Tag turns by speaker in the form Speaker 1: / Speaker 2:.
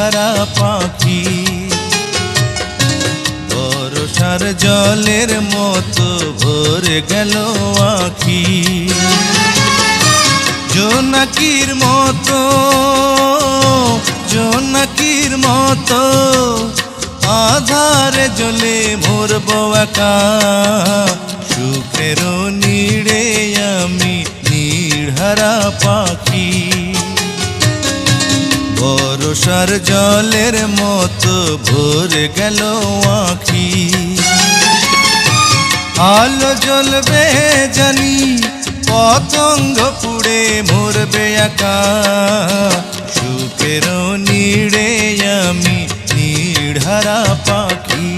Speaker 1: নির্হারা পাখি। বর্ষার জলের মতো ভরে গেল আখি, জোনাকির মতো জোনাকির মতো আধারে জ্বলে মরব একা। সুখের নীড়ে আমি নির্হারা পাখি। বর্ষার জলের মতো ভরে গেল আখি। আলো জ্বলবে জানি, পতঙ্গ পুড়ে মরবে একা। সুখের নীড়ে আমি নির্হারা পাখি।